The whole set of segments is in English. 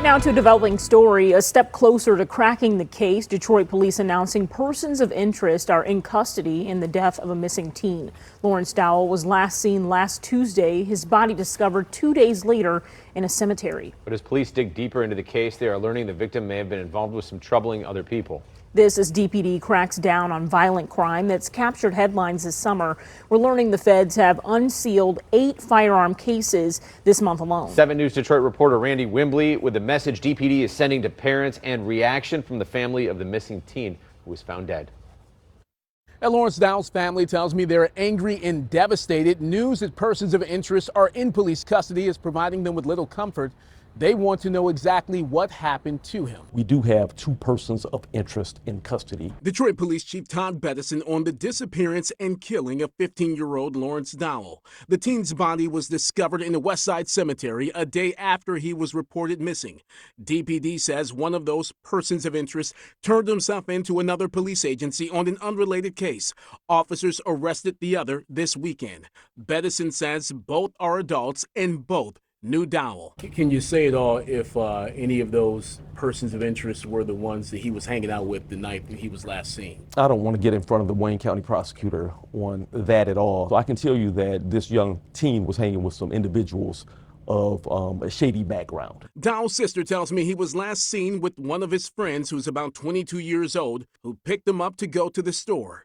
Now to a developing story, a step closer to cracking the case. Detroit police announcing persons of interest are in custody in the death of a missing teen. Lawrence Dowl was last seen last Tuesday, his body discovered 2 days later in a cemetery. But as police dig deeper into the case, they are learning the victim may have been involved with some troubling other people. This as DPD cracks down on violent crime that's captured headlines this summer. We're learning the feds have unsealed 8 firearm cases this month alone. 7 News Detroit reporter Randy Wimbley with the message DPD is sending to parents and reaction from the family of the missing teen who was found dead. And Lawrence Dowl's family tells me they're angry and devastated. News that persons of interest are in police custody is providing them with little comfort. They want to know exactly what happened to him. We do have 2 persons of interest in custody. Detroit Police Chief Todd Bettison on the disappearance and killing of 15-year-old Lawrence Dowl. The teen's body was discovered in a West Side cemetery a day after he was reported missing. DPD says one of those persons of interest turned himself into another police agency on an unrelated case. Officers arrested the other this weekend. Bettison says both are adults and both knew Dowl. Can you say at all if any of those persons of interest were the ones that he was hanging out with the night that he was last seen? I don't want to get in front of the Wayne County prosecutor on that at all. So I can tell you that this young teen was hanging with some individuals of a shady background. Dowl's sister tells me he was last seen with one of his friends who's about 22 years old who picked him up to go to the store.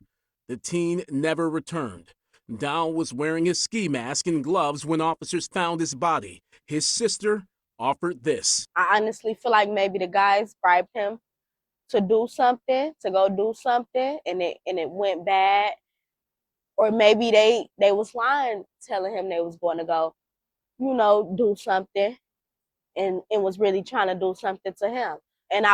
The teen never returned. Dowl was wearing his ski mask and gloves when officers found his body. His sister offered this. I honestly feel like maybe the guys bribed him to do something, to go do something, and it went bad. Or maybe they was lying, telling him they was going to go, do something, and it was really trying to do something to him. And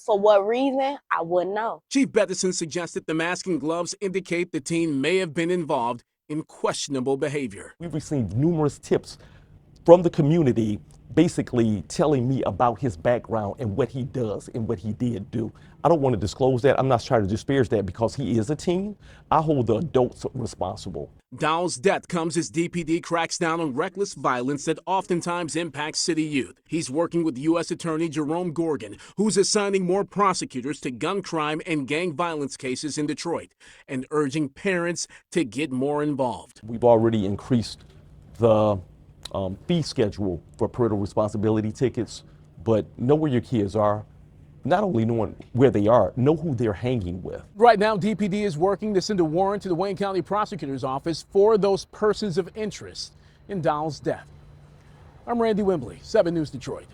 for what reason, I wouldn't know. Chief Bettison suggested the mask and gloves indicate the teen may have been involved in questionable behavior. We've received numerous tips from the community basically telling me about his background and what he does and what he did do. I don't want to disclose that. I'm not trying to disparage that because he is a teen. I hold the adults responsible. Dowl's death comes as DPD cracks down on reckless violence that oftentimes impacts city youth. He's working with U.S. Attorney Jerome Gorgon, who's assigning more prosecutors to gun crime and gang violence cases in Detroit, and urging parents to get more involved. We've already increased the fee schedule for parental responsibility tickets, but know where your kids are. Not only knowing where they are, know who they're hanging with. Right now, DPD is working to send a warrant to the Wayne County Prosecutor's Office for those persons of interest in Dowl's death. I'm Randy Wimbley, 7 News Detroit.